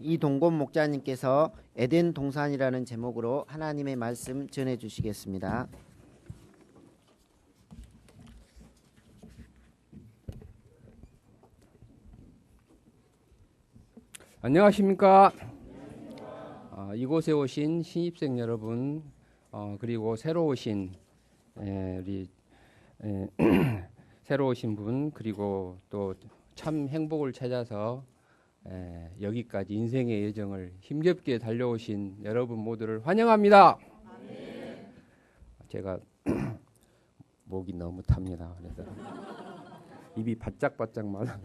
이동곤 목자님께서 에덴 동산이라는 제목으로 하나님의 말씀 전해 주시겠습니다. 안녕하십니까. 이곳에 오신 신입생 여러분, 그리고 새로 오신 새로 오신 분, 그리고 또 참 행복을 찾아서 여기까지 인생의 여정을 힘겹게 달려오신 여러분 모두를 환영합니다. 제가 목이 너무 탑니다. 그래서 입이 바짝바짝 말라.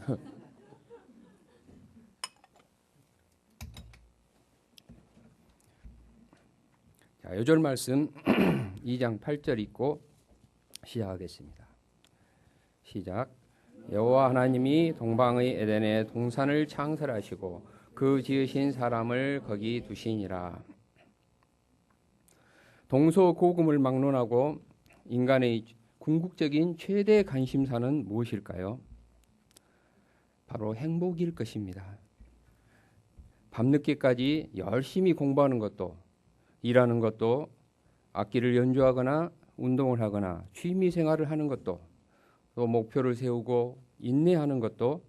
자, 요절 말씀 2장 8절 읽고 시작하겠습니다. 시작. 여호와 하나님이 동방의 에덴에 동산을 창설하시고 그 지으신 사람을 거기 두시니라. 동서고금을 막론하고 인간의 궁극적인 최대 관심사는 무엇일까요? 바로 행복일 것입니다. 밤늦게까지 열심히 공부하는 것도, 일하는 것도, 악기를 연주하거나 운동을 하거나 취미 생활을 하는 것도, 또 목표를 세우고 인내하는 것도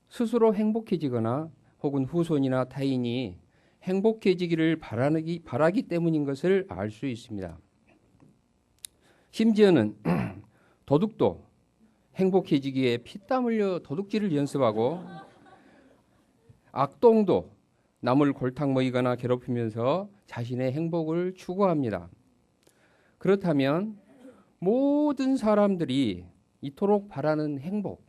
스스로 행복해지거나 혹은 후손이나 타인이 행복해지기를 바라기 때문인 것을 알 수 있습니다. 심지어는 도둑도 행복해지기에 피땀 흘려 도둑질을 연습하고, 악동도 남을 골탕 먹이거나 괴롭히면서 자신의 행복을 추구합니다. 그렇다면 모든 사람들이 이토록 바라는 행복,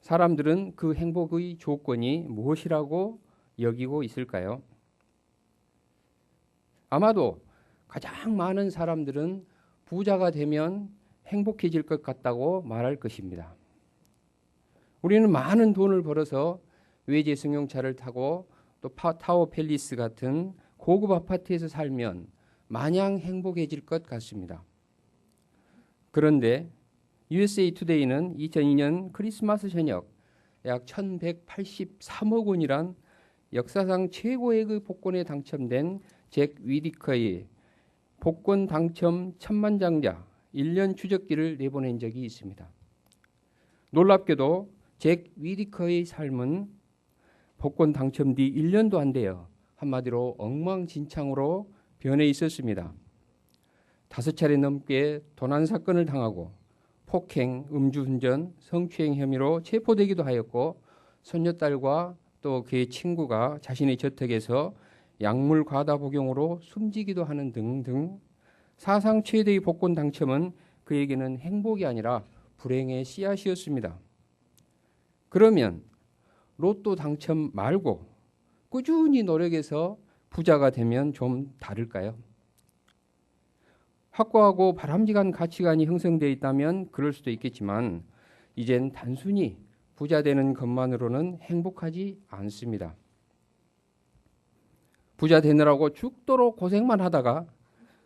사람들은 그 행복의 조건이 무엇이라고 여기고 있을까요? 아마도 가장 많은 사람들은 부자가 되면 행복해질 것 같다고 말할 것입니다. 우리는 많은 돈을 벌어서 외제 승용차를 타고 또 타워 팰리스 같은 고급 아파트에서 살면 마냥 행복해질 것 같습니다. 그런데 USA 투데이는 2002년 크리스마스 저녁 약 1183억 원이란 역사상 최고액의 복권에 당첨된 잭 위디커의 복권 당첨 천만장자 1년 추적기를 내보낸 적이 있습니다. 놀랍게도 잭 위디커의 삶은 복권 당첨 뒤 1년도 안 돼요. 한마디로 엉망진창으로 변해 있었습니다. 5차례 넘게 도난 사건을 당하고 폭행, 음주운전, 성추행 혐의로 체포되기도 하였고, 손녀딸과 또 그의 친구가 자신의 저택에서 약물 과다 복용으로 숨지기도 하는 등등 사상 최대의 복권 당첨은 그에게는 행복이 아니라 불행의 씨앗이었습니다. 그러면 로또 당첨 말고 꾸준히 노력해서 부자가 되면 좀 다를까요? 확고하고 바람직한 가치관이 형성되어 있다면 그럴 수도 있겠지만 이젠 단순히 부자 되는 것만으로는 행복하지 않습니다. 부자 되느라고 죽도록 고생만 하다가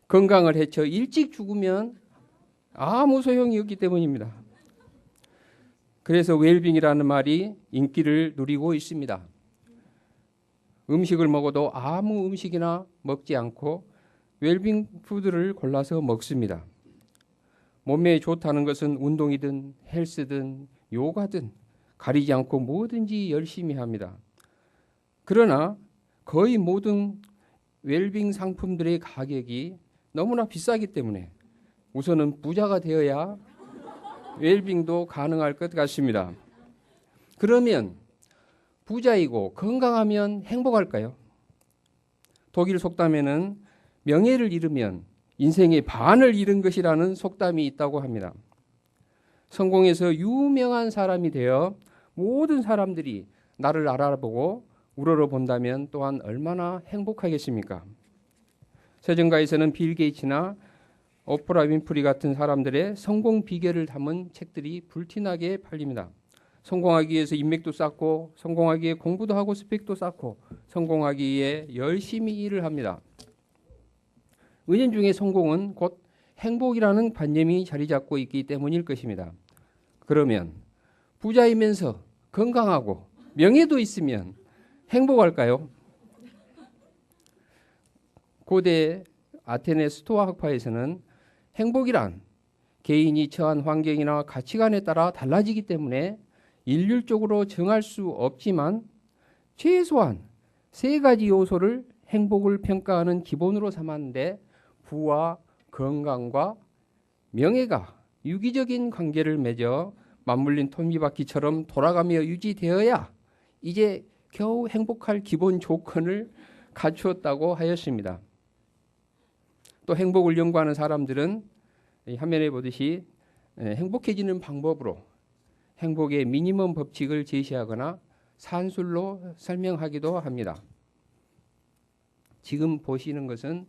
건강을 해쳐 일찍 죽으면 아무 소용이 없기 때문입니다. 그래서 웰빙이라는 말이 인기를 누리고 있습니다. 음식을 먹어도 아무 음식이나 먹지 않고 웰빙 푸드를 골라서 먹습니다. 몸에 좋다는 것은 운동이든 헬스든 요가든 가리지 않고 뭐든지 열심히 합니다. 그러나 거의 모든 웰빙 상품들의 가격이 너무나 비싸기 때문에 우선은 부자가 되어야 웰빙도 가능할 것 같습니다. 그러면 부자이고 건강하면 행복할까요? 독일 속담에는 명예를 잃으면 인생의 반을 잃은 것이라는 속담이 있다고 합니다. 성공해서 유명한 사람이 되어 모든 사람들이 나를 알아보고 우러러본다면 또한 얼마나 행복하겠습니까? 세정가에서는 빌 게이츠나 오프라 윈프리 같은 사람들의 성공 비결을 담은 책들이 불티나게 팔립니다. 성공하기 위해서 인맥도 쌓고, 성공하기 위해 공부도 하고 스펙도 쌓고, 성공하기 위해 열심히 일을 합니다. 은연중에 성공은 곧 행복이라는 관념이 자리 잡고 있기 때문일 것입니다. 그러면 부자이면서 건강하고 명예도 있으면 행복할까요? 고대 아테네 스토아 학파에서는 행복이란 개인이 처한 환경이나 가치관에 따라 달라지기 때문에 일률적으로 정할 수 없지만 최소한 세 가지 요소를 행복을 평가하는 기본으로 삼았는데 부와 건강과 명예가 유기적인 관계를 맺어 맞물린 톱니바퀴처럼 돌아가며 유지되어야 이제 겨우 행복할 기본 조건을 갖추었다고 하였습니다. 또 행복을 연구하는 사람들은 이 화면에 보듯이 행복해지는 방법으로 행복의 미니멈 법칙을 제시하거나 산술로 설명하기도 합니다. 지금 보시는 것은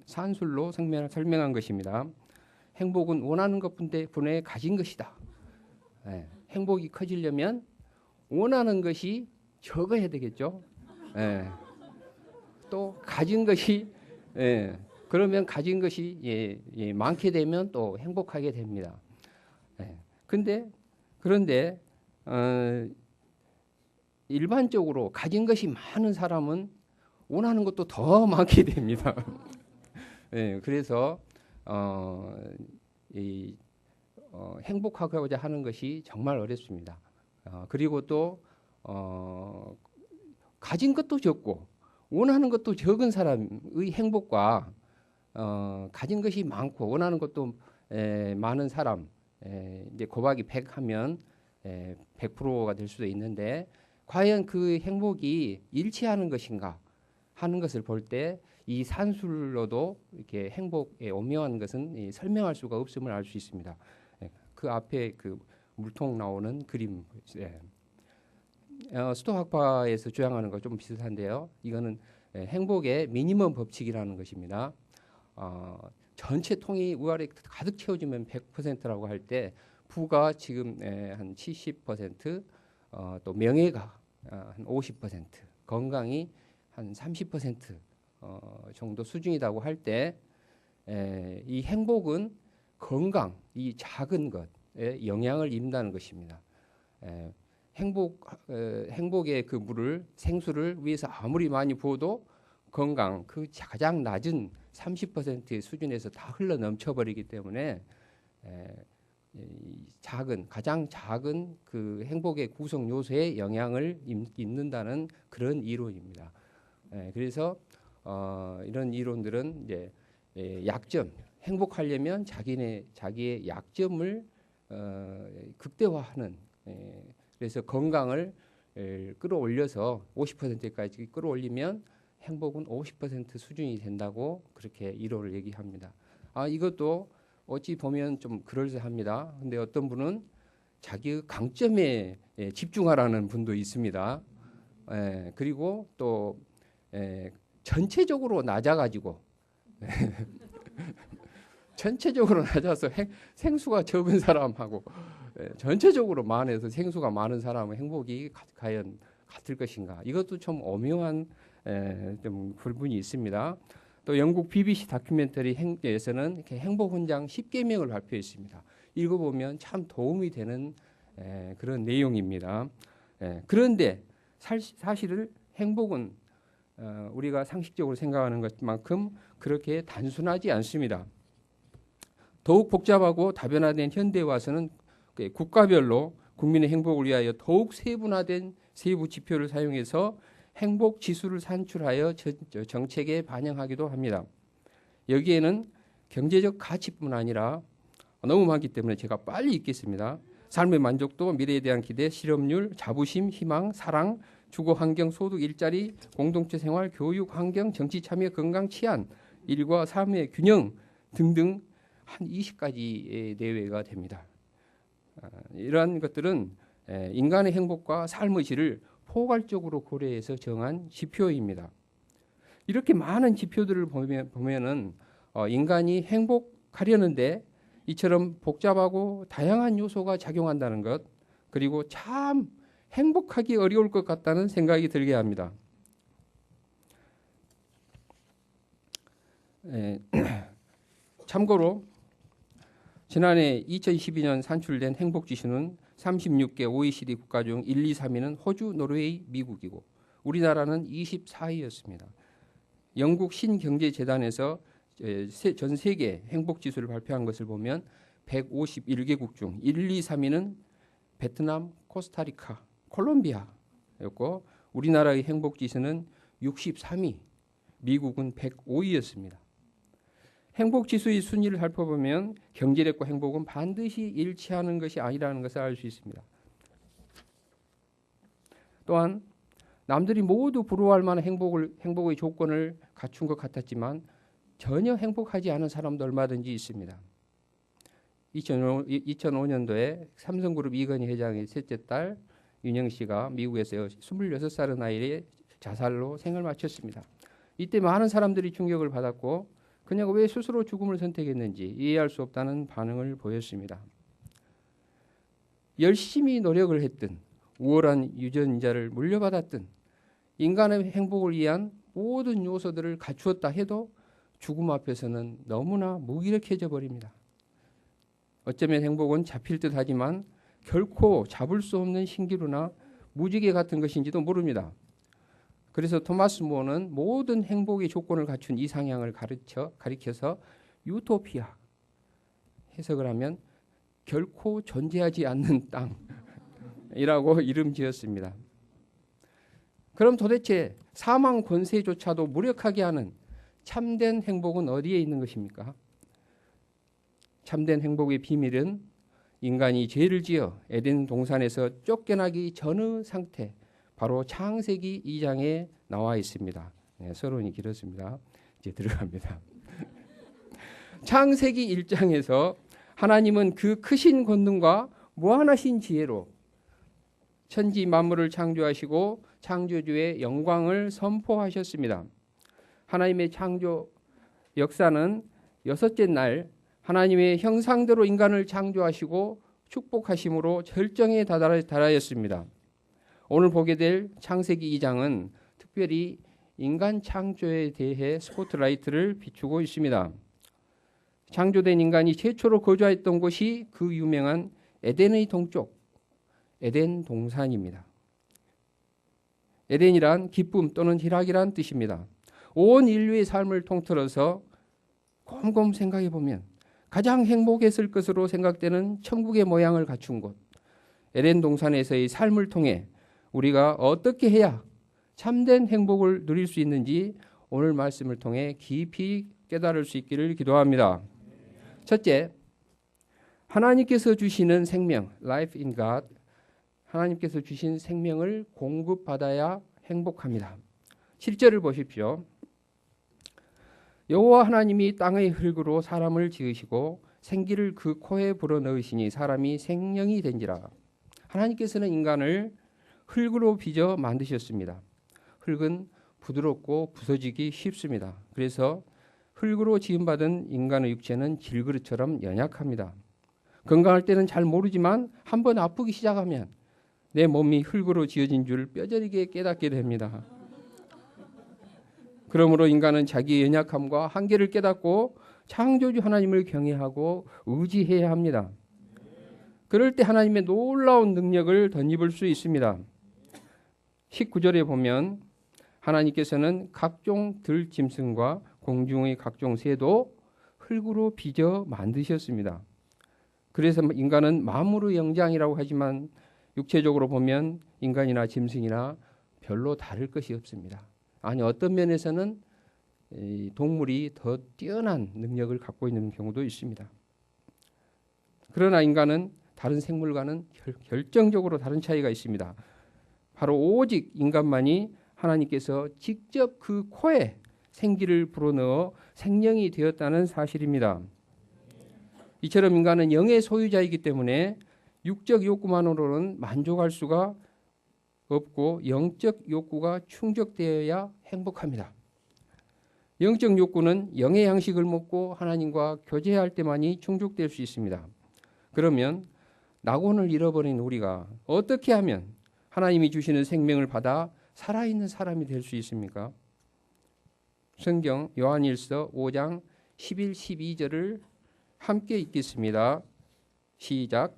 산술로 설명한 것입니다. 행복은 원하는 것분에 가진 것이다. 행복이 커지려면 원하는 것이 적어야 되겠죠. 또 가진 것이 그러면 가진 것이 많게 되면 또 행복하게 됩니다. 그런데 일반적으로 가진 것이 많은 사람은 원하는 것도 더 많게 됩니다. 그래서 행복하고자 하는 것이 정말 어렵습니다. 그리고 또 가진 것도 적고 원하는 것도 적은 사람의 행복과 가진 것이 많고 원하는 것도 많은 사람, 이제 곱하기 100 하면 100%가 될 수도 있는데 과연 그 행복이 일치하는 것인가 하는 것을 볼 때 이 산술로도 이렇게 행복의 오묘한 것은 설명할 수가 없음을 알 수 있습니다. 그 앞에 그 물통 나오는 그림, 스토학파에서 주장하는 거 좀 비슷한데요. 이거는 행복의 미니멈 법칙이라는 것입니다. 전체 통이 위아래 가득 채워지면 100%라고 할 때 부가 지금 한 70%, 또 명예가 한 50%, 건강이 한 30% 정도 수준이라고 할 때 이 행복은 건강, 이 작은 것에 영향을 입는다는 것입니다. 행복의 그 물을 생수를 위해서 아무리 많이 부어도 건강 그 가장 낮은 30%의 수준에서 다 흘러 넘쳐버리기 때문에 가장 작은 그 행복의 구성 요소에 영향을 입는다는 그런 이론입니다. 그래서 이런 이론들은 이제 약점, 행복하려면 자기의 약점을 극대화하는, 그래서 건강을 끌어올려서 50%까지 끌어올리면 행복은 50% 수준이 된다고 그렇게 이론을 얘기합니다. 이것도 어찌 보면 좀 그럴듯합니다. 근데 어떤 분은 자기의 강점에 집중하라는 분도 있습니다. 그리고 또 전체적으로 낮아가지고 전체적으로 낮아서 생수가 적은 사람하고 전체적으로 많아서 생수가 많은 사람은 행복이 과연 같을 것인가? 이것도 좀 오묘한 좀 불분이 있습니다. 또 영국 BBC 다큐멘터리에서는 이렇게 행복 훈장 10계명을 발표했습니다. 읽어보면 참 도움이 되는 그런 내용입니다. 그런데 사실은 행복은 우리가 상식적으로 생각하는 것만큼 그렇게 단순하지 않습니다. 더욱 복잡하고 다변화된 현대에 와서는 국가별로 국민의 행복을 위하여 더욱 세분화된 세부 지표를 사용해서 행복 지수를 산출하여 정책에 반영하기도 합니다. 여기에는 경제적 가치뿐 아니라 너무 많기 때문에 제가 빨리 읽겠습니다. 삶의 만족도, 미래에 대한 기대, 실업률, 자부심, 희망, 사랑, 주거 환경, 소득, 일자리, 공동체 생활, 교육, 환경, 정치 참여, 건강, 치안, 일과 삶의 균형 등등 한 20가지 내외가 됩니다. 이러한 것들은 인간의 행복과 삶의 질을 포괄적으로 고려해서 정한 지표입니다. 이렇게 많은 지표들을 보면은 인간이 행복하려는데 이처럼 복잡하고 다양한 요소가 작용한다는 것, 그리고 참 행복하기 어려울 것 같다는 생각이 들게 합니다. 참고로 지난해 2012년 산출된 행복지수는 36개 OECD 국가 중 1, 2, 3위는 호주, 노르웨이, 미국이고 우리나라는 24위였습니다. 영국 신경제재단에서 전 세계 행복지수를 발표한 것을 보면 151개국 중 1, 2, 3위는 베트남, 코스타리카, 콜롬비아였고 우리나라의 행복지수는 63위, 미국은 105위였습니다. 행복지수의 순위를 살펴보면 경제력과 행복은 반드시 일치하는 것이 아니라는 것을 알 수 있습니다. 또한 남들이 모두 부러워할 만한 행복의 조건을 갖춘 것 같았지만 전혀 행복하지 않은 사람도 얼마든지 있습니다. 2005년도에 삼성그룹 이건희 회장의 셋째 딸 윤영 씨가 미국에서 26살의 나이에 자살로 생을 마쳤습니다. 이때 많은 사람들이 충격을 받았고 그녀가 왜 스스로 죽음을 선택했는지 이해할 수 없다는 반응을 보였습니다. 열심히 노력을 했든 우월한 유전자를 물려받았든 인간의 행복을 위한 모든 요소들을 갖추었다 해도 죽음 앞에서는 너무나 무기력해져 버립니다. 어쩌면 행복은 잡힐 듯 하지만 결코 잡을 수 없는 신기루나 무지개 같은 것인지도 모릅니다. 그래서 토마스 모어는 모든 행복의 조건을 갖춘 이상향을 가리켜서 유토피아 해석을 하면 결코 존재하지 않는 땅이라고 이름 지었습니다. 그럼 도대체 사망 권세조차도 무력하게 하는 참된 행복은 어디에 있는 것입니까? 참된 행복의 비밀은 인간이 죄를 지어 에덴 동산에서 쫓겨나기 전의 상태, 바로 창세기 2장에 나와 있습니다. 네, 서론이 길었습니다. 이제 들어갑니다. 창세기 1장에서 하나님은 그 크신 권능과 무한하신 지혜로 천지 만물을 창조하시고 창조주의 영광을 선포하셨습니다. 하나님의 창조 역사는 여섯째 날 하나님의 형상대로 인간을 창조하시고 축복하심으로 절정에 달하였습니다. 오늘 보게 될 창세기 2장은 특별히 인간 창조에 대해 스포트라이트를 비추고 있습니다. 창조된 인간이 최초로 거주했던 곳이 그 유명한 에덴의 동쪽 에덴 동산입니다. 에덴이란 기쁨 또는 희락이란 뜻입니다. 온 인류의 삶을 통틀어서 곰곰 생각해 보면 가장 행복했을 것으로 생각되는 천국의 모양을 갖춘 곳 에덴 동산에서의 삶을 통해 우리가 어떻게 해야 참된 행복을 누릴 수 있는지 오늘 말씀을 통해 깊이 깨달을 수 있기를 기도합니다. 첫째, 하나님께서 주시는 생명, life in God, 하나님께서 주신 생명을 공급받아야 행복합니다. 7절을 보십시오. 여호와 하나님이 땅의 흙으로 사람을 지으시고 생기를 그 코에 불어넣으시니 사람이 생명이 된지라. 하나님께서는 인간을 흙으로 빚어 만드셨습니다. 흙은 부드럽고 부서지기 쉽습니다. 그래서 흙으로 지음받은 인간의 육체는 질그릇처럼 연약합니다. 건강할 때는 잘 모르지만 한번 아프기 시작하면 내 몸이 흙으로 지어진 줄 뼈저리게 깨닫게 됩니다. 그러므로 인간은 자기의 연약함과 한계를 깨닫고 창조주 하나님을 경외하고 의지해야 합니다. 그럴 때 하나님의 놀라운 능력을 덧입을 수 있습니다. 19절에 보면 하나님께서는 각종 들짐승과 공중의 각종 새도 흙으로 빚어 만드셨습니다. 그래서 인간은 만물의 영장이라고 하지만 육체적으로 보면 인간이나 짐승이나 별로 다를 것이 없습니다. 아니 어떤 면에서는 동물이 더 뛰어난 능력을 갖고 있는 경우도 있습니다. 그러나 인간은 다른 생물과는 결정적으로 다른 차이가 있습니다. 바로 오직 인간만이 하나님께서 직접 그 코에 생기를 불어넣어 생명이 되었다는 사실입니다. 이처럼 인간은 영의 소유자이기 때문에 육적 욕구만으로는 만족할 수가 없고 영적 욕구가 충족되어야 행복합니다. 영적 욕구는 영의 양식을 먹고 하나님과 교제할 때만이 충족될 수 있습니다. 그러면 낙원을 잃어버린 우리가 어떻게 하면 하나님이 주시는 생명을 받아 살아있는 사람이 될 수 있습니까? 성경 요한일서 5장 11, 12절을 함께 읽겠습니다. 시작.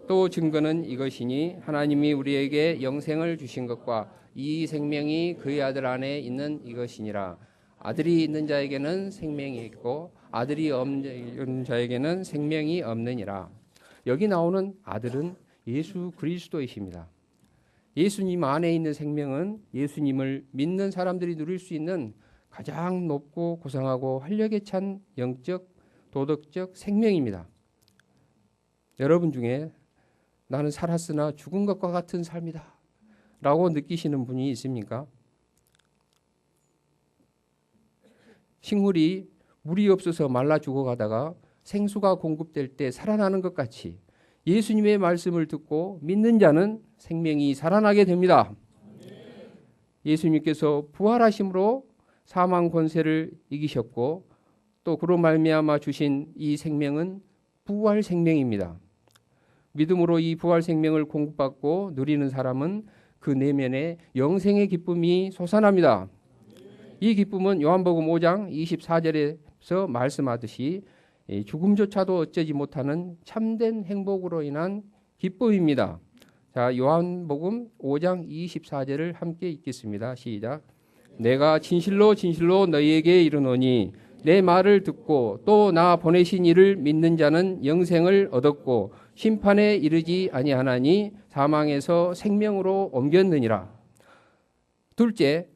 또 증거는 이것이니 하나님이 우리에게 영생을 주신 것과 이 생명이 그의 아들 안에 있는 이것이니라. 아들이 있는 자에게는 생명이 있고 아들이 없는 자에게는 생명이 없느니라. 여기 나오는 아들은 예수 그리스도이십니다. 예수님 안에 있는 생명은 예수님을 믿는 사람들이 누릴 수 있는 가장 높고 고상하고 활력에 찬 영적, 도덕적 생명입니다. 여러분 중에 나는 살았으나 죽은 것과 같은 삶이다 라고 느끼시는 분이 있습니까? 식물이 물이 없어서 말라 죽어가다가 생수가 공급될 때 살아나는 것 같이 예수님의 말씀을 듣고 믿는 자는 생명이 살아나게 됩니다. 예수님께서 부활하심으로 사망 권세를 이기셨고 또 그로 말미암아 주신 이 생명은 부활 생명입니다. 믿음으로 이 부활 생명을 공급받고 누리는 사람은 그 내면에 영생의 기쁨이 솟아납니다. 이 기쁨은 요한복음 5장 24절에서 말씀하듯이 죽음조차도 어쩌지 못하는 참된 행복으로 인한 기쁨입니다. 자, 요한복음 5장 24절을 함께 읽겠습니다. 시작. 내가 진실로 진실로 너희에게 이르노니 내 말을 듣고 또 나 보내신 이를 믿는 자는 영생을 얻었고 심판에 이르지 아니하나니 사망에서 생명으로 옮겼느니라. 둘째,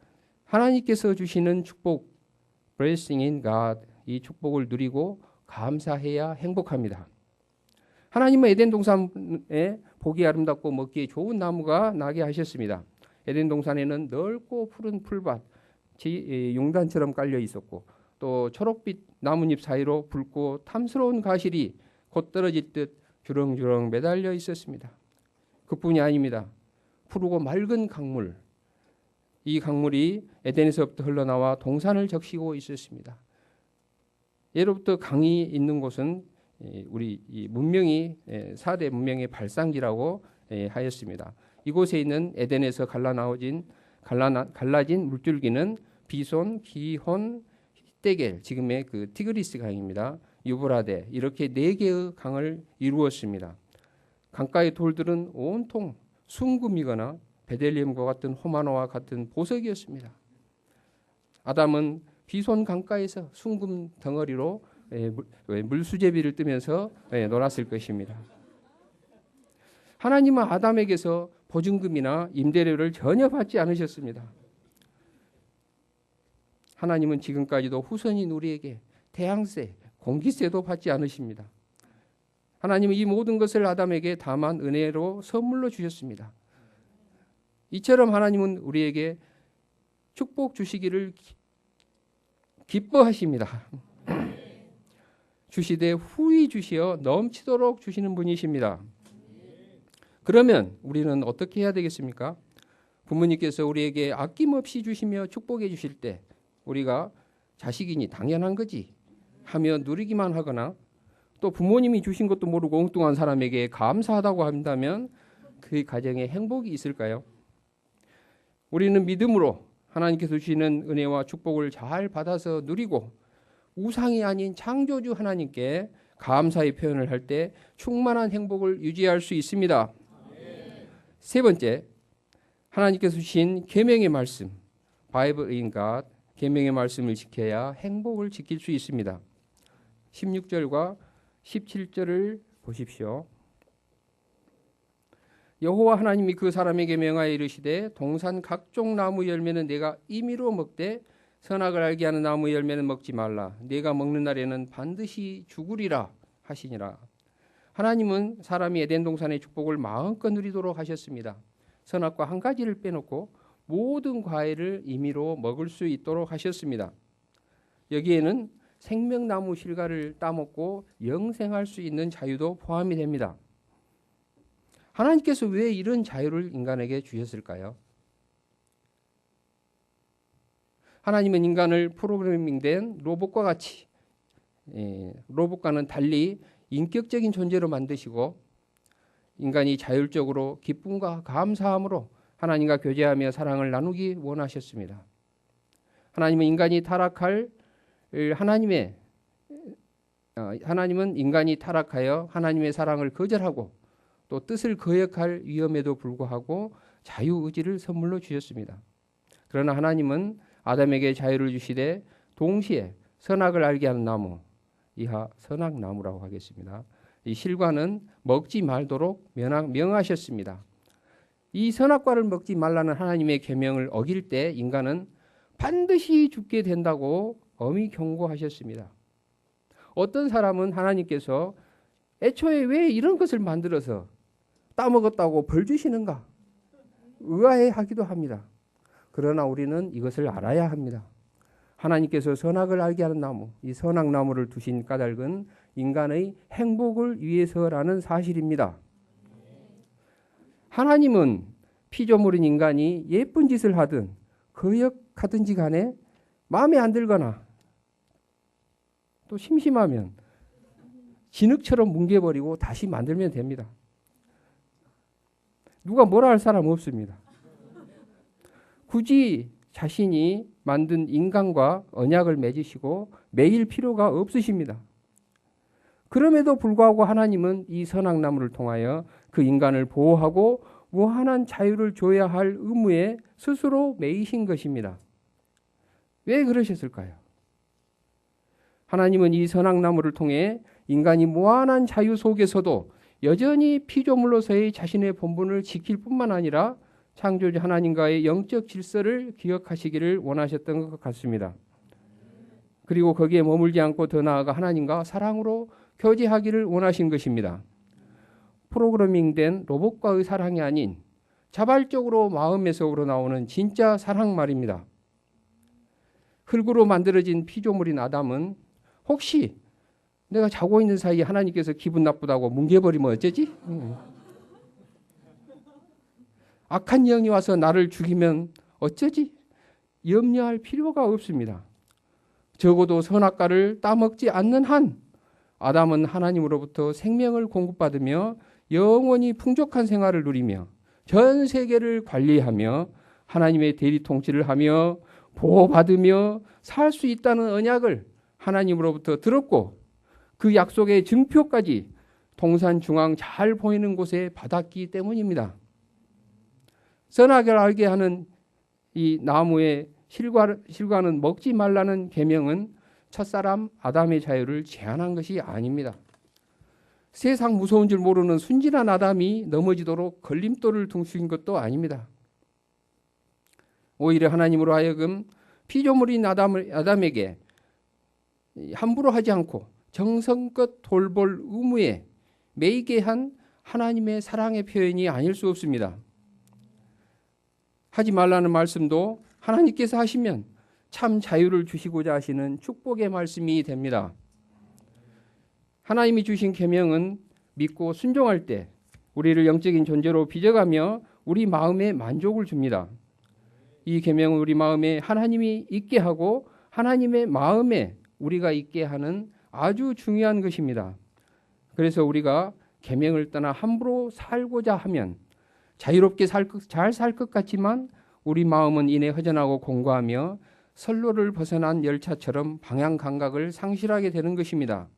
하나님께서 주시는 축복, blessing in God, 이 축복을 누리고 감사해야 행복합니다. 하나님은 에덴 동산에 보기 아름답고 먹기에 좋은 나무가 나게 하셨습니다. 에덴 동산에는 넓고 푸른 풀밭이 용단처럼 깔려 있었고 또 초록빛 나뭇잎 사이로 붉고 탐스러운 가실이 곧 떨어질 듯 주렁주렁 매달려 있었습니다. 그뿐이 아닙니다. 푸르고 맑은 강물, 이 강물이 에덴에서부터 흘러나와 동산을 적시고 있었습니다. 예로부터 강이 있는 곳은 우리 이 문명이 4대 문명의 발상지라고 하였습니다. 이곳에 있는 에덴에서 갈라진 물줄기는 비손, 기혼, 히데겔, 지금의 그 티그리스 강입니다. 유브라데, 이렇게 4개의 강을 이루었습니다. 강가의 돌들은 온통 순금이거나 베들레헴과 같은 호마노와 같은 보석이었습니다. 아담은 비손 강가에서 순금 덩어리로 물수제비를 뜨면서 놀았을 것입니다. 하나님은 아담에게서 보증금이나 임대료를 전혀 받지 않으셨습니다. 하나님은 지금까지도 후손인 우리에게 태양세, 공기세도 받지 않으십니다. 하나님은 이 모든 것을 아담에게 다만 은혜로 선물로 주셨습니다. 이처럼 하나님은 우리에게 축복 주시기를 기뻐하십니다. 주시되 후히 주시어 넘치도록 주시는 분이십니다. 그러면 우리는 어떻게 해야 되겠습니까? 부모님께서 우리에게 아낌없이 주시며 축복해 주실 때 우리가 자식이니 당연한 거지 하며 누리기만 하거나 또 부모님이 주신 것도 모르고 엉뚱한 사람에게 감사하다고 한다면 그 가정에 행복이 있을까요? 우리는 믿음으로 하나님께서 주시는 은혜와 축복을 잘 받아서 누리고 우상이 아닌 창조주 하나님께 감사의 표현을 할 때 충만한 행복을 유지할 수 있습니다. 세 번째, 하나님께서 주신 계명의 말씀, Bible in God, 계명의 말씀을 지켜야 행복을 지킬 수 있습니다. 16절과 17절을 보십시오. 여호와 하나님이 그 사람에게 명하여 이르시되 동산 각종 나무 열매는 내가 임의로 먹되 선악을 알게 하는 나무 열매는 먹지 말라. 내가 먹는 날에는 반드시 죽으리라 하시니라. 하나님은 사람이 에덴 동산의 축복을 마음껏 누리도록 하셨습니다. 선악과 한 가지를 빼놓고 모든 과일을 임의로 먹을 수 있도록 하셨습니다. 여기에는 생명나무 실과를 따먹고 영생할 수 있는 자유도 포함이 됩니다. 하나님께서 왜 이런 자유를 인간에게 주셨을까요? 하나님은 인간을 프로그래밍된 로봇과 같이 로봇과는 달리 인격적인 존재로 만드시고 인간이 자율적으로 기쁨과 감사함으로 하나님과 교제하며 사랑을 나누기 원하셨습니다. 하나님은 인간이 하나님은 인간이 타락하여 하나님의 사랑을 거절하고 또 뜻을 거역할 위험에도 불구하고 자유의지를 선물로 주셨습니다. 그러나 하나님은 아담에게 자유를 주시되 동시에 선악을 알게 하는 나무, 이하 선악나무라고 하겠습니다. 이 실과는 먹지 말도록 명하셨습니다. 이 선악과를 먹지 말라는 하나님의 계명을 어길 때 인간은 반드시 죽게 된다고 엄히 경고하셨습니다. 어떤 사람은 하나님께서 애초에 왜 이런 것을 만들어서 따먹었다고 벌 주시는가 의아해하기도 합니다. 그러나 우리는 이것을 알아야 합니다. 하나님께서 선악을 알게 하는 나무, 이 선악나무를 두신 까닭은 인간의 행복을 위해서라는 사실입니다. 하나님은 피조물인 인간이 예쁜 짓을 하든 거역하든지 간에 마음에 안 들거나 또 심심하면 진흙처럼 뭉개버리고 다시 만들면 됩니다. 누가 뭐라 할 사람 없습니다. 굳이 자신이 만든 인간과 언약을 맺으시고 매일 필요가 없으십니다. 그럼에도 불구하고 하나님은 이 선악나무를 통하여 그 인간을 보호하고 무한한 자유를 줘야 할 의무에 스스로 매이신 것입니다. 왜 그러셨을까요? 하나님은 이 선악나무를 통해 인간이 무한한 자유 속에서도 여전히 피조물로서의 자신의 본분을 지킬 뿐만 아니라 창조주 하나님과의 영적 질서를 기억하시기를 원하셨던 것 같습니다. 그리고 거기에 머물지 않고 더 나아가 하나님과 사랑으로 교제하기를 원하신 것입니다. 프로그래밍된 로봇과의 사랑이 아닌 자발적으로 마음에서 우러나오는 진짜 사랑 말입니다. 흙으로 만들어진 피조물인 아담은 혹시 내가 자고 있는 사이에 하나님께서 기분 나쁘다고 뭉개버리면 어쩌지? 악한 영이 와서 나를 죽이면 어쩌지? 염려할 필요가 없습니다. 적어도 선악과를 따먹지 않는 한 아담은 하나님으로부터 생명을 공급받으며 영원히 풍족한 생활을 누리며 전 세계를 관리하며 하나님의 대리 통치를 하며 보호받으며 살 수 있다는 언약을 하나님으로부터 들었고 그 약속의 증표까지 동산 중앙 잘 보이는 곳에 받았기 때문입니다. 선악을 알게 하는 이 나무의 실과는 먹지 말라는 계명은 첫사람 아담의 자유를 제한한 것이 아닙니다. 세상 무서운 줄 모르는 순진한 아담이 넘어지도록 걸림돌을 둥신 것도 아닙니다. 오히려 하나님으로 하여금 피조물인 아담에게 함부로 하지 않고 정성껏 돌볼 의무에 매이게 한 하나님의 사랑의 표현이 아닐 수 없습니다. 하지 말라는 말씀도 하나님께서 하시면 참 자유를 주시고자 하시는 축복의 말씀이 됩니다. 하나님이 주신 계명은 믿고 순종할 때 우리를 영적인 존재로 빚어가며 우리 마음에 만족을 줍니다. 이 계명은 우리 마음에 하나님이 있게 하고 하나님의 마음에 우리가 있게 하는 아주 중요한 것입니다. 그래서 우리가 계명을 떠나 함부로 살고자 하면 자유롭게 잘 살 것 같지만 우리 마음은 이내 허전하고 공고하며 선로를 벗어난 열차처럼 방향 감각을 상실하게 되는 것입니다.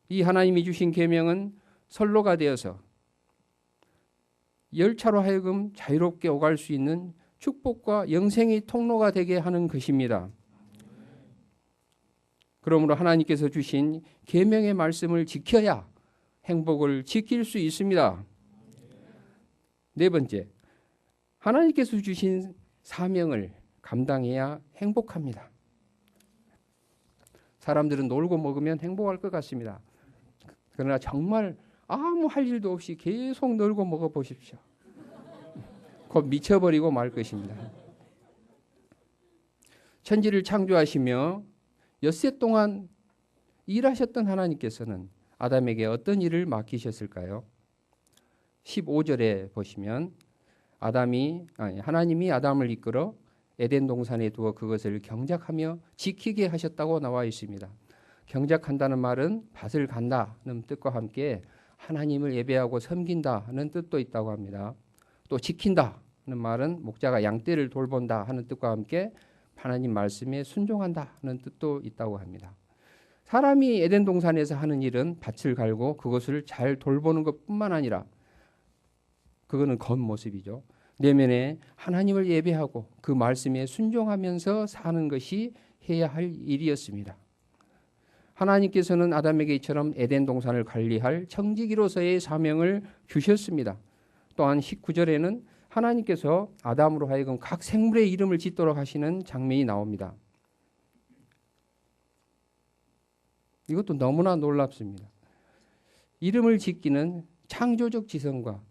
이 하나님이 주신 계명은 선로가 되어서 열차로 하여금 자유롭게 오갈 수 있는 축복과 영생의 통로가 되게 하는 것입니다. 그러므로 하나님께서 주신 계명의 말씀을 지켜야 행복을 지킬 수 있습니다. 네 번째, 하나님께서 주신 사명을 감당해야 행복합니다. 사람들은 놀고 먹으면 행복할 것 같습니다. 그러나 정말 아무 할 일도 없이 계속 놀고 먹어 보십시오. 곧 미쳐버리고 말 것입니다. 천지를 창조하시며 엿새 동안 일하셨던 하나님께서는 아담에게 어떤 일을 맡기셨을까요? 15절에 보시면 하나님이 아담을 이끌어 에덴 동산에 두어 그것을 경작하며 지키게 하셨다고 나와 있습니다. 경작한다는 말은 밭을 간다는 뜻과 함께 하나님을 예배하고 섬긴다는 뜻도 있다고 합니다. 또 지킨다는 말은 목자가 양떼를 돌본다 하는 뜻과 함께 하나님 말씀에 순종한다는 뜻도 있다고 합니다. 사람이 에덴 동산에서 하는 일은 밭을 갈고 그것을 잘 돌보는 것뿐만 아니라 그거는 겉모습이죠. 내면에 하나님을 예배하고 그 말씀에 순종하면서 사는 것이 해야 할 일이었습니다. 하나님께서는 아담에게 이처럼 에덴 동산을 관리할 청지기로서의 사명을 주셨습니다. 또한 19절에는 하나님께서 아담으로 하여금 각 생물의 이름을 짓도록 하시는 장면이 나옵니다. 이것도 너무나 놀랍습니다. 이름을 짓기는 창조적 지성과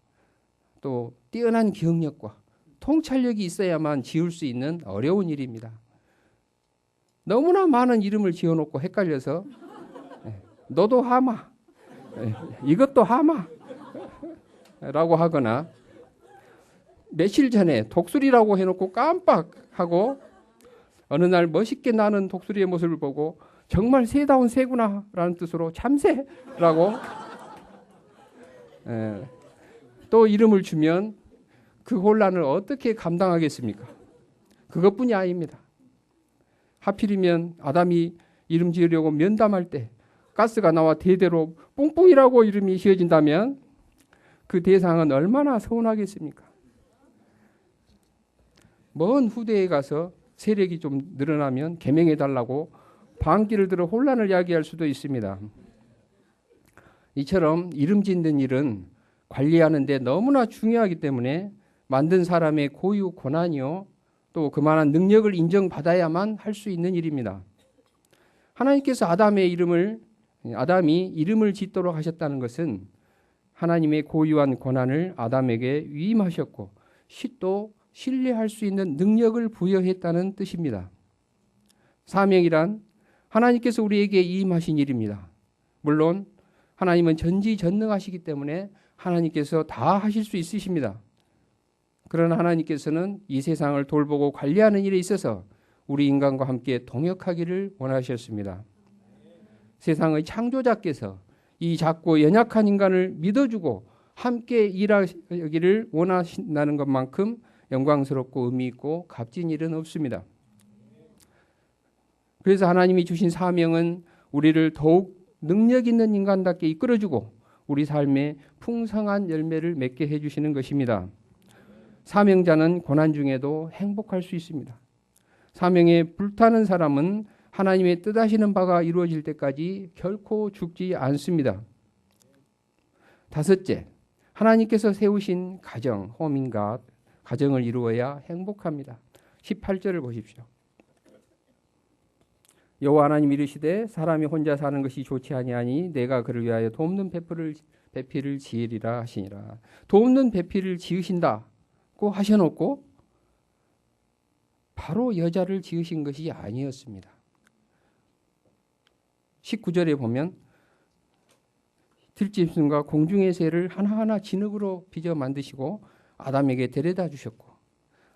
또 뛰어난 기억력과 통찰력이 있어야만 지을 수 있는 어려운 일입니다. 너무나 많은 이름을 지어놓고 헷갈려서 너도 하마, 이것도 하마 라고 하거나 며칠 전에 독수리라고 해놓고 깜빡하고 어느 날 멋있게 나는 독수리의 모습을 보고 정말 새다운 새구나 라는 뜻으로 참새라고 또 이름을 주면 그 혼란을 어떻게 감당하겠습니까? 그것뿐이 아닙니다. 하필이면 아담이 이름 지으려고 면담할 때 가스가 나와 대대로 뿡뿡이라고 이름이 지어진다면 그 대상은 얼마나 서운하겠습니까? 먼 후대에 가서 세력이 좀 늘어나면 개명해달라고 방귀를 들어 혼란을 야기할 수도 있습니다. 이처럼 이름 짓는 일은 관리하는 데 너무나 중요하기 때문에 만든 사람의 고유 권한이요 또 그만한 능력을 인정받아야만 할 수 있는 일입니다. 하나님께서 아담이 이름을 짓도록 하셨다는 것은 하나님의 고유한 권한을 아담에게 위임하셨고 또 신뢰할 수 있는 능력을 부여했다는 뜻입니다. 사명이란 하나님께서 우리에게 위임하신 일입니다. 물론 하나님은 전지전능하시기 때문에 하나님께서 다 하실 수 있으십니다. 그러나 하나님께서는 이 세상을 돌보고 관리하는 일에 있어서 우리 인간과 함께 동역하기를 원하셨습니다. 세상의 창조자께서 이 작고 연약한 인간을 믿어주고 함께 일하기를 원하신다는 것만큼 영광스럽고 의미 있고 값진 일은 없습니다. 그래서 하나님이 주신 사명은 우리를 더욱 능력 있는 인간답게 이끌어주고 우리 삶에 풍성한 열매를 맺게 해주시는 것입니다. 사명자는 고난 중에도 행복할 수 있습니다. 사명에 불타는 사람은 하나님의 뜻하시는 바가 이루어질 때까지 결코 죽지 않습니다. 다섯째, 하나님께서 세우신 가정, 홈인가 가정을 이루어야 행복합니다. 18절을 보십시오. 여호와 하나님이 이르시되 사람이 혼자 사는 것이 좋지 아니하니 내가 그를 위하여 돕는 배필을 지으리라 하시니라. 돕는 배필을 지으신다고 하셔놓고 바로 여자를 지으신 것이 아니었습니다. 19절에 보면 들짐승과 공중의 새를 하나하나 진흙으로 빚어 만드시고 아담에게 데려다 주셨고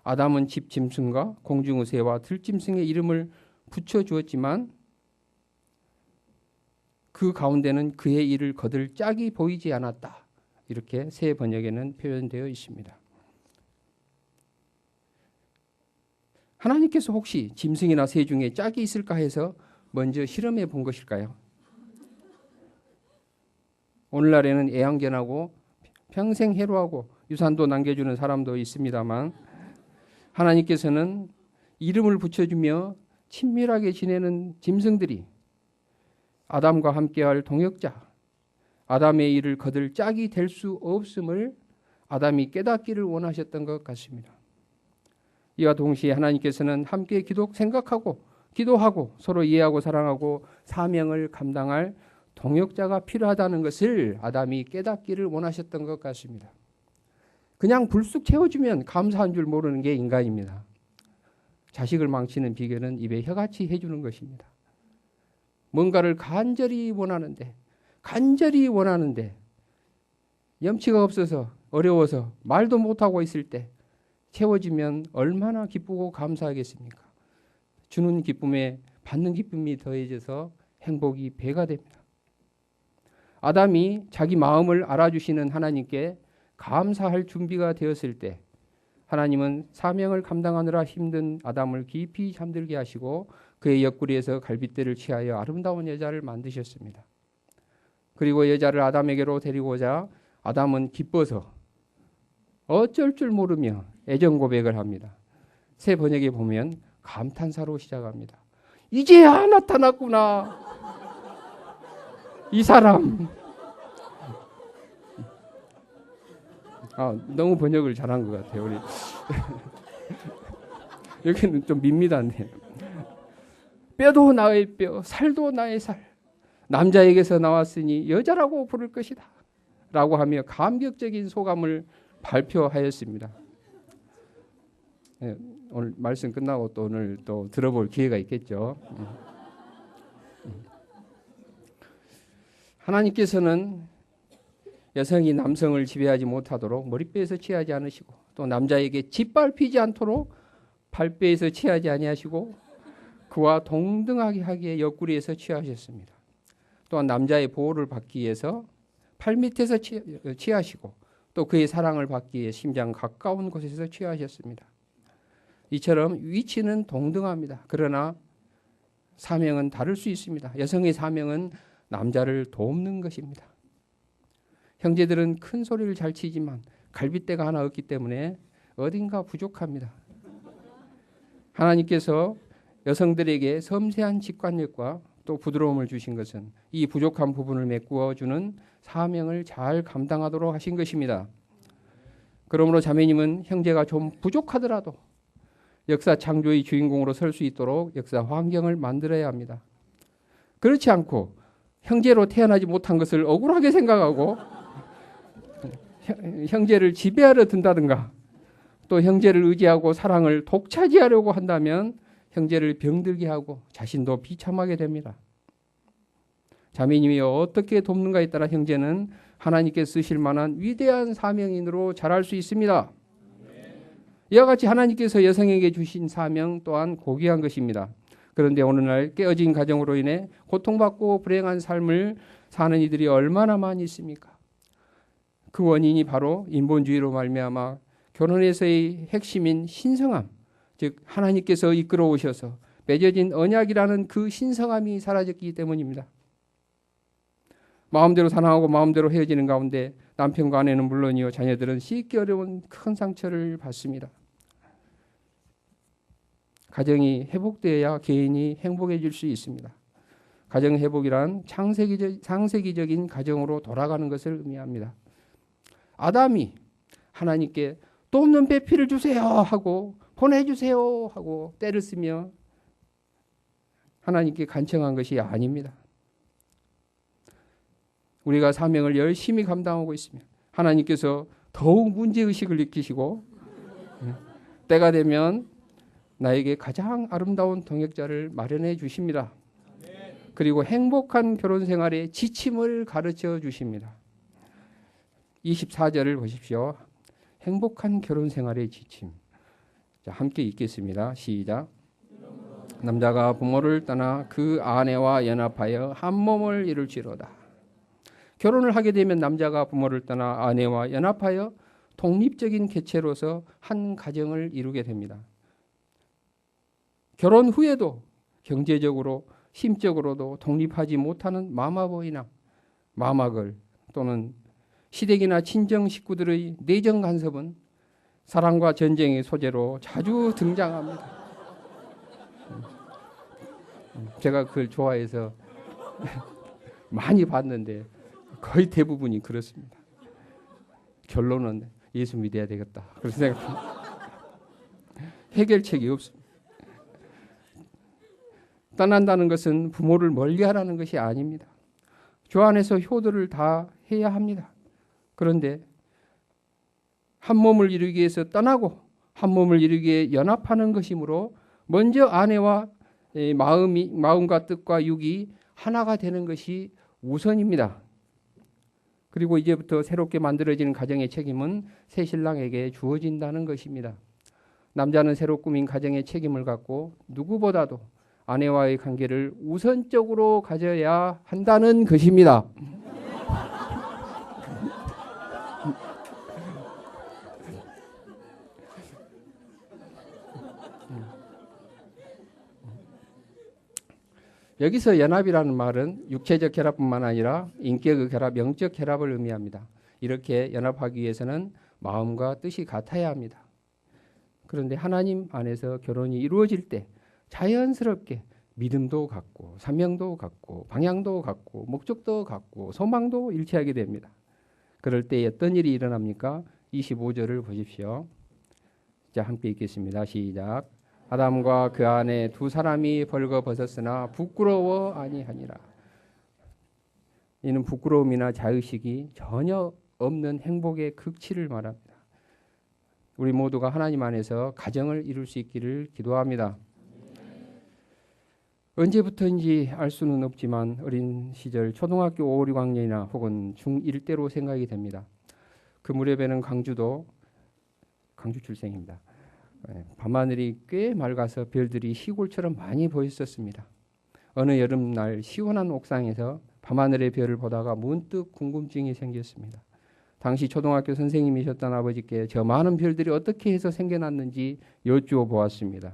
아담은 집 짐승과 공중의 새와 들짐승의 이름을 붙여주었지만 그 가운데는 그의 일을 거둘 짝이 보이지 않았다. 이렇게 새 번역에는 표현되어 있습니다. 하나님께서 혹시 짐승이나 새 중에 짝이 있을까 해서 먼저 실험해 본 것일까요? 오늘날에는 애완견하고 평생 해로하고 유산도 남겨주는 사람도 있습니다만 하나님께서는 이름을 붙여주며 친밀하게 지내는 짐승들이 아담과 함께할 동역자, 아담의 일을 거둘 짝이 될 수 없음을 아담이 깨닫기를 원하셨던 것 같습니다. 이와 동시에 하나님께서는 함께 생각하고 기도하고 서로 이해하고 사랑하고 사명을 감당할 동역자가 필요하다는 것을 아담이 깨닫기를 원하셨던 것 같습니다. 그냥 불쑥 채워주면 감사한 줄 모르는 게 인간입니다. 자식을 망치는 비결은 입에 혀같이 해주는 것입니다. 뭔가를 간절히 원하는데 염치가 없어서 어려워서 말도 못하고 있을 때 채워지면 얼마나 기쁘고 감사하겠습니까? 주는 기쁨에 받는 기쁨이 더해져서 행복이 배가 됩니다. 아담이 자기 마음을 알아주시는 하나님께 감사할 준비가 되었을 때 하나님은 사명을 감당하느라 힘든 아담을 깊이 잠들게 하시고 그의 옆구리에서 갈빗대를 취하여 아름다운 여자를 만드셨습니다. 그리고 여자를 아담에게로 데리고 오자 아담은 기뻐서 어쩔 줄 모르며 애정 고백을 합니다. 새 번역에 보면 감탄사로 시작합니다. 이제야 나타났구나. 이 사람. 너무 번역을 잘한 것 같아요. 우리 여기는 좀 밋밋한데. 뼈도 나의 뼈, 살도 나의 살. 남자에게서 나왔으니 여자라고 부를 것이다. 라고 하며 감격적인 소감을 발표하였습니다. 네, 오늘 말씀 끝나고 또 오늘 또 들어볼 기회가 있겠죠. 하나님께서는 여성이 남성을 지배하지 못하도록 머리뼈에서 취하지 않으시고 또 남자에게 짓밟히지 않도록 발뼈에서 취하지 아니하시고 그와 동등하게 하기에 옆구리에서 취하셨습니다. 또한 남자의 보호를 받기 위해서 팔 밑에서 취하시고 또 그의 사랑을 받기 위해 심장 가까운 곳에서 취하셨습니다. 이처럼 위치는 동등합니다. 그러나 사명은 다를 수 있습니다. 여성의 사명은 남자를 돕는 것입니다. 형제들은 큰 소리를 잘 치지만 갈빗대가 하나 없기 때문에 어딘가 부족합니다. 하나님께서 여성들에게 섬세한 직관력과 또 부드러움을 주신 것은 이 부족한 부분을 메꾸어주는 사명을 잘 감당하도록 하신 것입니다. 그러므로 자매님은 형제가 좀 부족하더라도 역사 창조의 주인공으로 설 수 있도록 역사 환경을 만들어야 합니다. 그렇지 않고 형제로 태어나지 못한 것을 억울하게 생각하고 형제를 지배하려 든다든가 또 형제를 의지하고 사랑을 독차지하려고 한다면 형제를 병들게 하고 자신도 비참하게 됩니다. 자매님이 어떻게 돕는가에 따라 형제는 하나님께 쓰실 만한 위대한 사명인으로 자랄 수 있습니다. 이와 같이 하나님께서 여성에게 주신 사명 또한 고귀한 것입니다. 그런데 오늘날 깨어진 가정으로 인해 고통받고 불행한 삶을 사는 이들이 얼마나 많이 있습니까? 그 원인이 바로 인본주의로 말미암아 결혼에서의 핵심인 신성함, 즉 하나님께서 이끌어 오셔서 맺어진 언약이라는 그 신성함이 사라졌기 때문입니다. 마음대로 사랑하고 마음대로 헤어지는 가운데 남편과 아내는 물론이요 자녀들은 씻기 어려운 큰 상처를 받습니다. 가정이 회복되어야 개인이 행복해질 수 있습니다. 가정 회복이란 상세기적인 가정으로 돌아가는 것을 의미합니다. 아담이 하나님께 또 없는 배필을 주세요 하고 보내주세요 하고 때를 쓰며 하나님께 간청한 것이 아닙니다. 우리가 사명을 열심히 감당하고 있으면 하나님께서 더욱 문제의식을 느끼시고 때가 되면 나에게 가장 아름다운 동역자를 마련해 주십니다. 그리고 행복한 결혼 생활의 지침을 가르쳐 주십니다. 24절을 보십시오. 행복한 결혼 생활의 지침. 자, 함께 읽겠습니다. 시작. 남자가 부모를 떠나 그 아내와 연합하여 한 몸을 이룰지로다. 결혼을 하게 되면 남자가 부모를 떠나 아내와 연합하여 독립적인 개체로서 한 가정을 이루게 됩니다. 결혼 후에도 경제적으로 심적으로도 독립하지 못하는 마마보이나 마마걸 또는 시댁이나 친정 식구들의 내정 간섭은 사랑과 전쟁의 소재로 자주 등장합니다. 제가 그걸 좋아해서 많이 봤는데 거의 대부분이 그렇습니다. 결론은 예수 믿어야 되겠다. 그렇게 생각합니다. 해결책이 없습니다. 떠난다는 것은 부모를 멀리하라는 것이 아닙니다. 주 안에서 효도를 다 해야 합니다. 그런데 한 몸을 이루기 위해서 떠나고 한 몸을 이루기 위해 연합하는 것이므로 먼저 아내와 마음과 뜻과 육이 하나가 되는 것이 우선입니다. 그리고 이제부터 새롭게 만들어지는 가정의 책임은 새 신랑에게 주어진다는 것입니다. 남자는 새로 꾸민 가정의 책임을 갖고 누구보다도 아내와의 관계를 우선적으로 가져야 한다는 것입니다. 여기서 연합이라는 말은 육체적 결합뿐만 아니라 인격의 결합, 영적 결합을 의미합니다. 이렇게 연합하기 위해서는 마음과 뜻이 같아야 합니다. 그런데 하나님 안에서 결혼이 이루어질 때 자연스럽게 믿음도 같고 사명도 같고 방향도 같고 목적도 같고 소망도 일치하게 됩니다. 그럴 때 어떤 일이 일어납니까? 25절을 보십시오. 자, 함께 읽겠습니다. 시작. 아담과 그 아내 두 사람이 벌거벗었으나 부끄러워 아니하니라. 이는 부끄러움이나 자의식이 전혀 없는 행복의 극치를 말합니다. 우리 모두가 하나님 안에서 가정을 이룰 수 있기를 기도합니다. 언제부터인지 알 수는 없지만 어린 시절 초등학교 5, 6학년이나 혹은 중1 때로 생각이 됩니다. 그 무렵에는 광주 출생입니다. 밤하늘이 꽤 맑아서 별들이 시골처럼 많이 보였었습니다. 어느 여름날 시원한 옥상에서 밤하늘의 별을 보다가 문득 궁금증이 생겼습니다. 당시 초등학교 선생님이셨던 아버지께 저 많은 별들이 어떻게 해서 생겨났는지 여쭈어 보았습니다.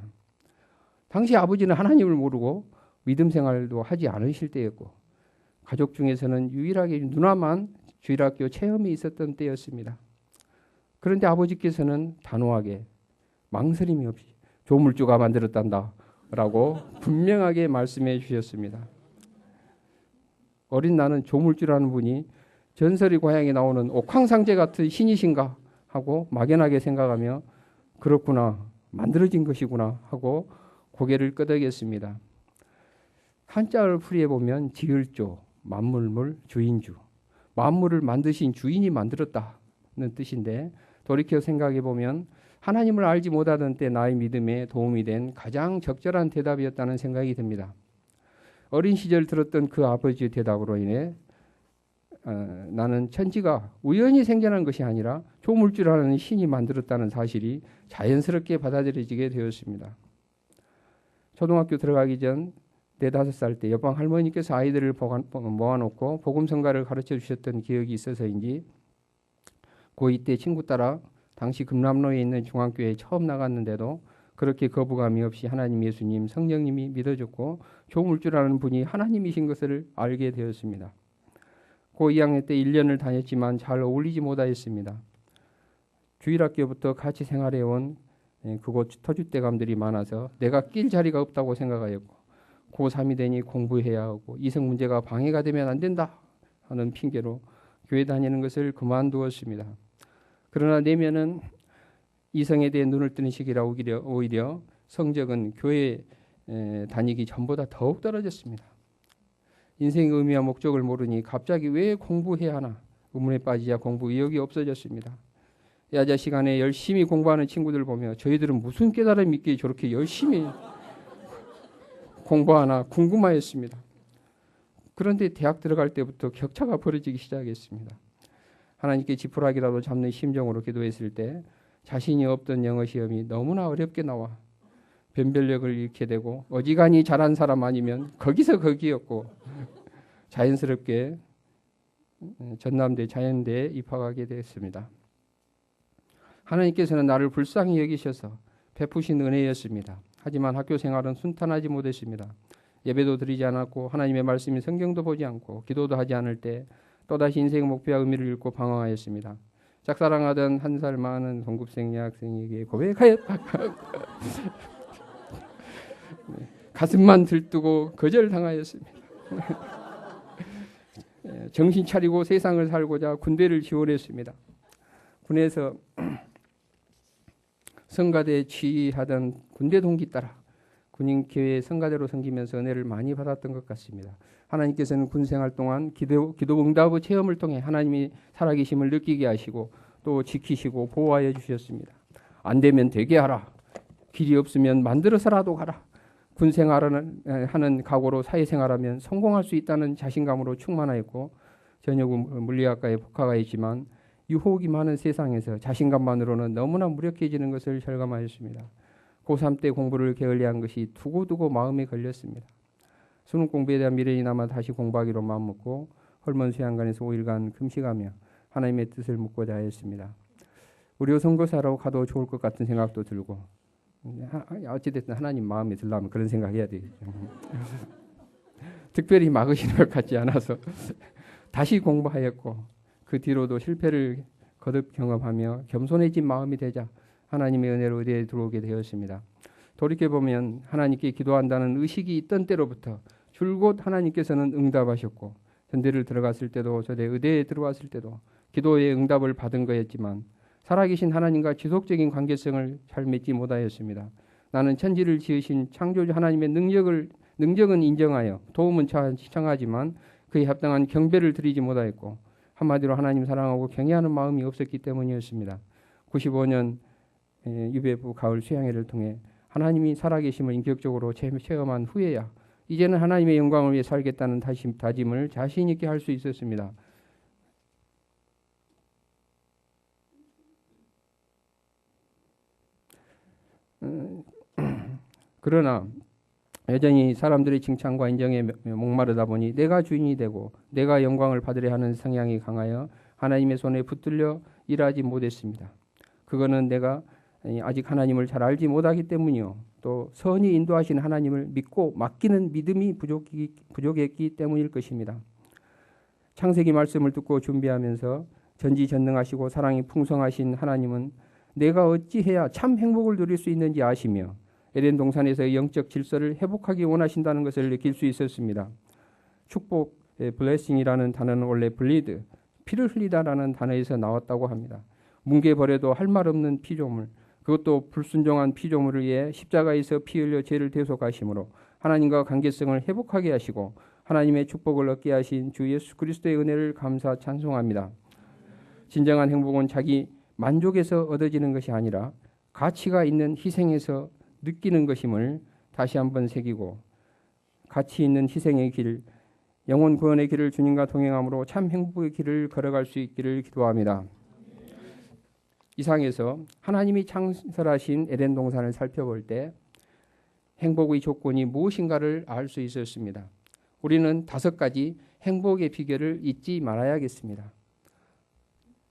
당시 아버지는 하나님을 모르고 믿음 생활도 하지 않으실 때였고 가족 중에서는 유일하게 누나만 주일학교 체험이 있었던 때였습니다. 그런데 아버지께서는 단호하게 망설임이 없이 조물주가 만들었단다 라고 분명하게 말씀해 주셨습니다. 어린 나는 조물주라는 분이 전설의 고향에 나오는 옥황상제 같은 신이신가 하고 막연하게 생각하며 그렇구나 만들어진 것이구나 하고 고개를 끄덕였습니다. 한자를 풀이해 보면 지을조, 만물물, 주인주 만물을 만드신 주인이 만들었다는 뜻인데 돌이켜 생각해 보면 하나님을 알지 못하던 때 나의 믿음에 도움이 된 가장 적절한 대답이었다는 생각이 듭니다. 어린 시절 들었던 그 아버지의 대답으로 인해 나는 천지가 우연히 생겨난 것이 아니라 조물주라는 신이 만들었다는 사실이 자연스럽게 받아들여지게 되었습니다. 초등학교 들어가기 전 4, 5살 때 옆방 할머니께서 아이들을 모아놓고 복음성가를 가르쳐 주셨던 기억이 있어서인지 고2 때 친구 따라 당시 금남로에 있는 중앙교회에 처음 나갔는데도 그렇게 거부감이 없이 하나님, 예수님, 성령님이 믿어졌고 조물주라는 분이 하나님이신 것을 알게 되었습니다. 고 2학년 때 1년을 다녔지만 잘 어울리지 못하였습니다. 주일학교부터 같이 생활해온 그곳 터줏대감들이 많아서 내가 낄 자리가 없다고 생각하였고 고3이 되니 공부해야 하고 이성 문제가 방해가 되면 안 된다 하는 핑계로 교회 다니는 것을 그만두었습니다. 그러나 내면은 이성에 대해 눈을 뜨는 시기라 오히려 성적은 교회 다니기 전보다 더욱 떨어졌습니다. 인생의 의미와 목적을 모르니 갑자기 왜 공부해야 하나 의문에 빠지자 공부 의욕이 없어졌습니다. 야자 시간에 열심히 공부하는 친구들 보며 저희들은 무슨 깨달음이 있기에 저렇게 열심히 공부하나 궁금하였습니다. 그런데 대학 들어갈 때부터 격차가 벌어지기 시작했습니다. 하나님께 지푸라기라도 잡는 심정으로 기도했을 때 자신이 없던 영어 시험이 너무나 어렵게 나와 변별력을 잃게 되고 어지간히 잘한 사람 아니면 거기서 거기였고 자연스럽게 전남대 자연대에 입학하게 됐습니다. 하나님께서는 나를 불쌍히 여기셔서 베푸신 은혜였습니다. 하지만 학교 생활은 순탄하지 못했습니다. 예배도 드리지 않았고 하나님의 말씀인 성경도 보지 않고 기도도 하지 않을 때 또다시 인생의 목표와 의미를 잃고 방황하였습니다. 짝사랑하던 한 살 많은 동급생 여학생에게 고백하였다. 가슴만 들뜨고 거절당하였습니다. 정신 차리고 세상을 살고자 군대를 지원했습니다. 군에서 성가대에 취하던 군대 동기 따라 군인교회 성가대로 섬기면서 은혜를 많이 받았던 것 같습니다. 하나님께서는 군생활 동안 기도 응답의 체험을 통해 하나님이 살아계심을 느끼게 하시고 또 지키시고 보호하여 주셨습니다. 안 되면 되게 하라. 길이 없으면 만들어서라도 가라. 군생활을 하는 각오로 사회생활하면 성공할 수 있다는 자신감으로 충만하였고 전역은 물리학과에 복학하였지만 유혹이 많은 세상에서 자신감만으로는 너무나 무력해지는 것을 절감하였습니다. 고3 때 공부를 게을리한 것이 두고두고 마음에 걸렸습니다. 수능 공부에 대한 미련이 남아 다시 공부하기로 마음먹고 헐먼 수양관에서 5일간 금식하며 하나님의 뜻을 묻고자 하였습니다. 의료 선교사로 가도 좋을 것 같은 생각도 들고 어찌됐든 하나님 마음에 들려면 그런 생각해야 되겠죠. 특별히 막으시는 것 같지 않아서 다시 공부하였고 그 뒤로도 실패를 거듭 경험하며 겸손해진 마음이 되자 하나님의 은혜로 의대에 들어오게 되었습니다. 돌이켜보면 하나님께 기도한다는 의식이 있던 때로부터 줄곧 하나님께서는 응답하셨고, 현대를 들어갔을 때도 저대 의대에 들어왔을 때도 기도의 응답을 받은 거였지만 살아계신 하나님과 지속적인 관계성을 잘 맺지 못하였습니다. 나는 천지를 지으신 창조주 하나님의 능력은 인정하여 도움은 청하지만 그에 합당한 경배를 드리지 못하였고, 한마디로 하나님 사랑하고 경외하는 마음이 없었기 때문이었습니다. 95년 유배부 가을 수양회를 통해 하나님이 살아계심을 인격적으로 체험한 후에야 이제는 하나님의 영광을 위해 살겠다는 다짐을 자신 있게 할 수 있었습니다. 그러나 여전히 사람들의 칭찬과 인정에 목마르다 보니 내가 주인이 되고 내가 영광을 받으려 하는 성향이 강하여 하나님의 손에 붙들려 일하지 못했습니다. 그거는 내가 아직 하나님을 잘 알지 못하기 때문이요, 또 선히 인도하시는 하나님을 믿고 맡기는 믿음이 부족했기 때문일 것입니다. 창세기 말씀을 듣고 준비하면서 전지전능하시고 사랑이 풍성하신 하나님은 내가 어찌해야 참 행복을 누릴 수 있는지 아시며 에덴 동산에서의 영적 질서를 회복하기 원하신다는 것을 느낄 수 있었습니다. 축복, blessing이라는 단어는 원래 bleed, 피를 흘리다라는 단어에서 나왔다고 합니다. 뭉개버려도 할 말 없는 피조물, 그것도 불순종한 피조물을 위해 십자가에서 피 흘려 죄를 대속하심으로 하나님과 관계성을 회복하게 하시고 하나님의 축복을 얻게 하신 주 예수 그리스도의 은혜를 감사 찬송합니다. 진정한 행복은 자기 만족에서 얻어지는 것이 아니라 가치가 있는 희생에서 느끼는 것임을 다시 한번 새기고, 가치 있는 희생의 길, 영혼 구원의 길을 주님과 동행함으로 참 행복의 길을 걸어갈 수 있기를 기도합니다. 이상에서 하나님이 창설하신 에덴 동산을 살펴볼 때 행복의 조건이 무엇인가를 알 수 있었습니다. 우리는 5가지 행복의 비결을 잊지 말아야겠습니다.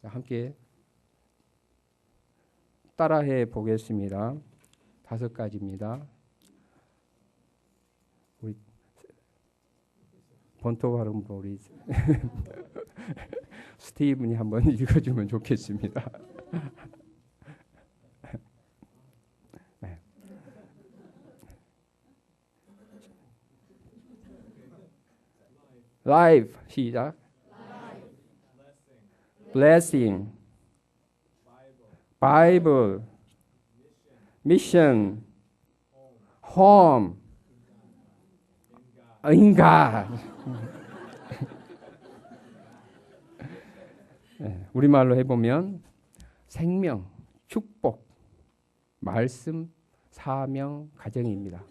함께 따라해 보겠습니다. 5가지입니다. 우리 본토 발음으로 우리 스티븐이 한번 읽어주면 좋겠습니다. 네. Life 시작. Blessing, Bible, Mission, Home, in God. 우리말로 해보면 생명, 축복, 말씀, 사명, 가정입니다.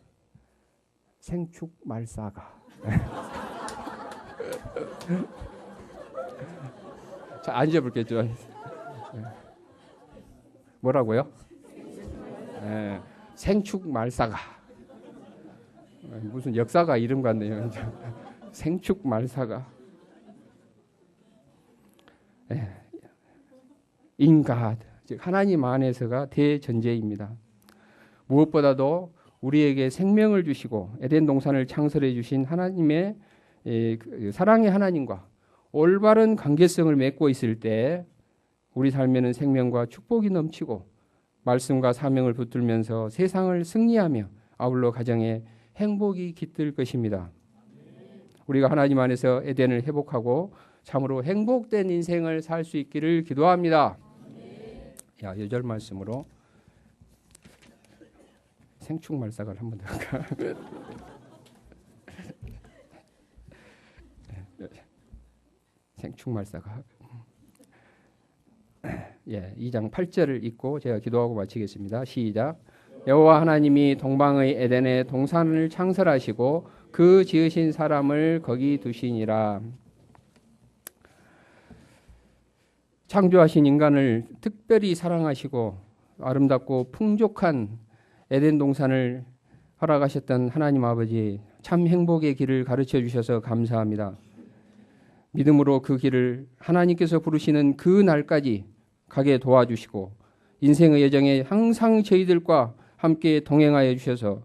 생축말사가. 자, 앉아볼게요. 뭐라고요? 생축말사가. 무슨 역사가 이름 같네요. 생축말사가. 인갓, 즉 하나님 안에서가 대전제입니다. 무엇보다도 우리에게 생명을 주시고 에덴 동산을 창설해 주신 하나님의 사랑의 하나님과 올바른 관계성을 맺고 있을 때 우리 삶에는 생명과 축복이 넘치고 말씀과 사명을 붙들면서 세상을 승리하며 아울러 가정에 행복이 깃들 것입니다. 우리가 하나님 안에서 에덴을 회복하고 참으로 행복된 인생을 살 수 있기를 기도합니다. 요절 말씀으로 생축말사를 한번 더 할까? 생축말사가 2장 8절을 읽고 제가 기도하고 마치겠습니다. 시작. 여호와 하나님이 동방의 에덴에 동산을 창설하시고 그 지으신 사람을 거기 두시니라. 창조하신 인간을 특별히 사랑하시고 아름답고 풍족한 에덴 동산을 허락하셨던 하나님 아버지, 참 행복의 길을 가르쳐 주셔서 감사합니다. 믿음으로 그 길을 하나님께서 부르시는 그 날까지 가게 도와주시고 인생의 여정에 항상 저희들과 함께 동행하여 주셔서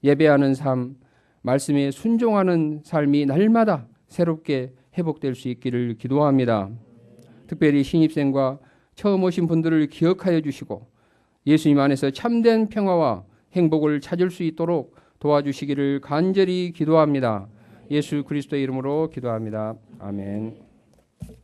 예배하는 삶, 말씀에 순종하는 삶이 날마다 새롭게 회복될 수 있기를 기도합니다. 특별히 신입생과 처음 오신 분들을 기억하여 주시고 예수님 안에서 참된 평화와 행복을 찾을 수 있도록 도와주시기를 간절히 기도합니다. 예수 그리스도의 이름으로 기도합니다. 아멘.